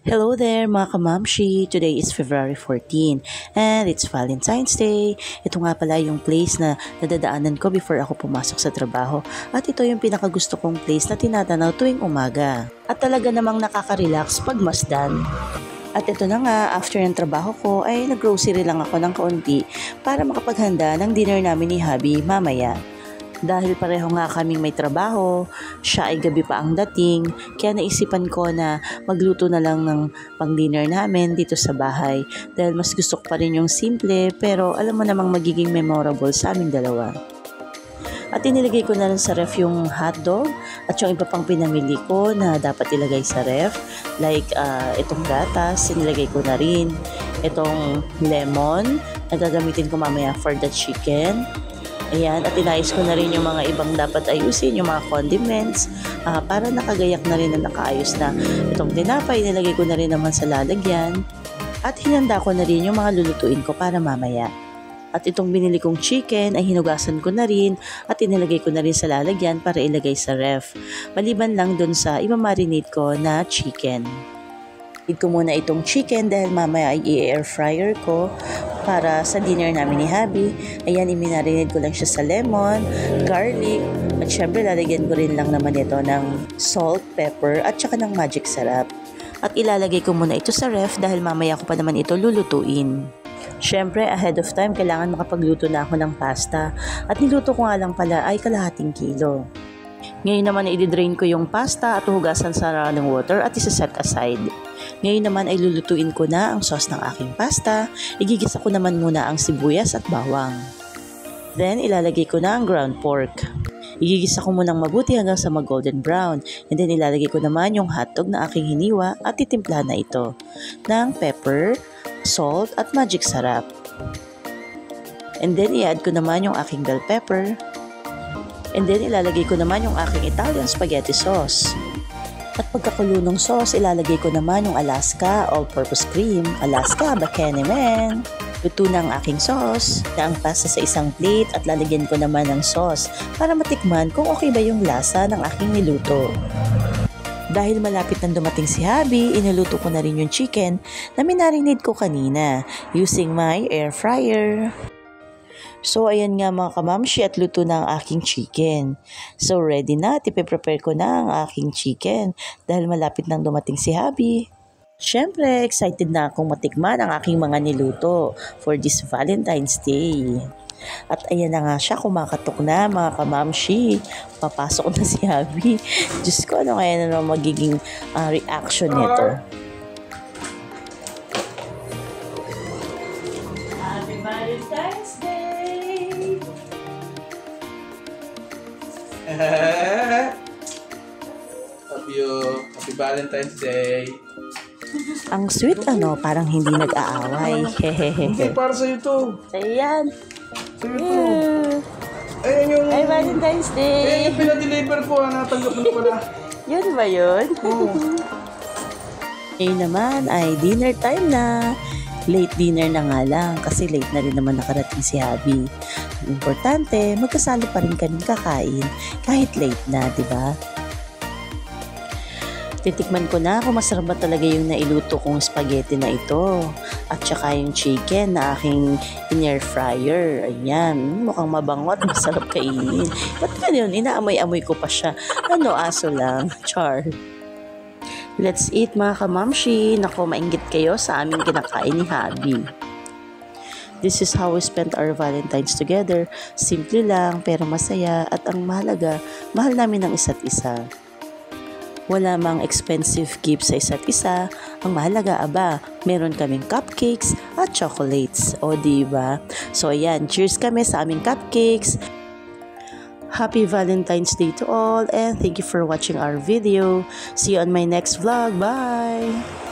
Hello there mga kamamshi! Today is February 14 and it's Valentine's Day. Ito nga pala yung place na nadadaanan ko before ako pumasok sa trabaho at ito yung pinakagusto kong place na tinatanaw tuwing umaga. At talaga namang nakaka-relax pag masdan. At ito na nga, after ng trabaho ko ay nag-grocery lang ako ng kaunti para makapaghanda ng dinner namin ni hubby mamaya. Dahil pareho nga kaming may trabaho, siya ay gabi pa ang dating, kaya naisipan ko na magluto na lang ng pang-dinner namin dito sa bahay. Dahil mas gusto ko pa rin yung simple, pero alam mo namang magiging memorable sa aming dalawa. At inilagay ko na rin sa ref yung hotdog at yung iba pang pinamili ko na dapat ilagay sa ref. Like itong gatas, inilagay ko na rin. Itong lemon, na gagamitin ko mamaya for the chicken. Ayan, at inayos ko na rin yung mga ibang dapat ayusin, yung mga condiments, para nakagayak na rin na nakaayos na. Itong tinapay, nilagay ko na rin naman sa lalagyan. At hinanda ko na rin yung mga lulutuin ko para mamaya. At itong binili kong chicken ay hinugasan ko na rin at inilagay ko na rin sa lalagyan para ilagay sa ref. Maliban lang dun sa imamarinate ko na chicken. Hid ko muna itong chicken dahil mamaya ay i-air fryer ko para sa dinner namin ni hubby. Ayan, iminarinate ko lang siya sa lemon, garlic, at syempre lalagyan ko rin lang naman ito ng salt, pepper, at saka ng magic sarap. At ilalagay ko muna ito sa ref dahil mamaya ko pa naman ito lulutuin. Syempre, ahead of time, kailangan makapagluto na ako ng pasta. At niluto ko nga lang pala ay kalahating kilo. Ngayon naman ay i-drain ko yung pasta at hugasan sa running water at isa-set aside. Ngayon naman ay lulutuin ko na ang sauce ng aking pasta. Igigisa ko naman muna ang sibuyas at bawang. Then, ilalagay ko na ang ground pork. Igigisa ko munang mabuti hanggang sa mag-golden brown. And then, ilalagay ko naman yung hotdog na aking hiniwa at titimpla na ito ng pepper, salt at magic sarap. And then, i-add ko naman yung aking bell pepper. And then, ilalagay ko naman yung aking Italian spaghetti sauce. At pagkakulo ng sauce, ilalagay ko naman yung Alaska all-purpose cream. Alaska, bakene men! Luto na ang aking sauce, na ang pasta sa isang plate at lalagyan ko naman ng sauce para matikman kung okay ba yung lasa ng aking niluto. Dahil malapit nang dumating si hubby, iniluto ko na rin yung chicken na minarinate ko kanina using my air fryer. So, ayan nga mga kamamshi at luto na ang aking chicken. So, ready na. Ipe-prepare ko na ang aking chicken dahil malapit nang dumating si hubby. Siyempre, excited na akong matikman ang aking mga niluto for this Valentine's Day. At ayan na nga siya, kumakatok na mga kamamshi. Papasok na si hubby. Diyos ko, ano kaya na magiging reaction nito? Happy Valentine's Day! Happy Valentine's Day. Ang sweet parang hindi nag-aaway. Hindi, para sa'yo to. Ayan. Sa'yo to. Ayan yung... Ay, Valentine's Day. Ayan yung pinadeliver ko, natanggap mo na pala. Yun ba yun? Oo. Ngayon naman ay dinner time na. Late dinner na nga lang kasi late na rin naman nakarating si hubby. Ang importante, magkasalo pa rin kaming kakain kahit late na, di ba? Titikman ko na kung masarap ba talaga yung nailuto kong spaghetti na ito. At saka yung chicken na aking in-air fryer. Ayan, mukhang mabango at masarap kainin. Ba't ganyan? Inaamoy-amoy ko pa siya. Aso lang. Char. Let's eat mga kamamshi. Naku, mainggit kayo sa aming kinakain ni hubby. This is how we spent our Valentine's together. Simple lang pero masaya at ang mahalaga, mahal namin ang isa't isa. Wala mang expensive gift sa isa't isa. Ang mahalaga, meron kaming cupcakes at chocolates. O, diba? So, ayan. Cheers kami sa aming cupcakes. Happy Valentine's Day to all and thank you for watching our video. See you on my next vlog. Bye!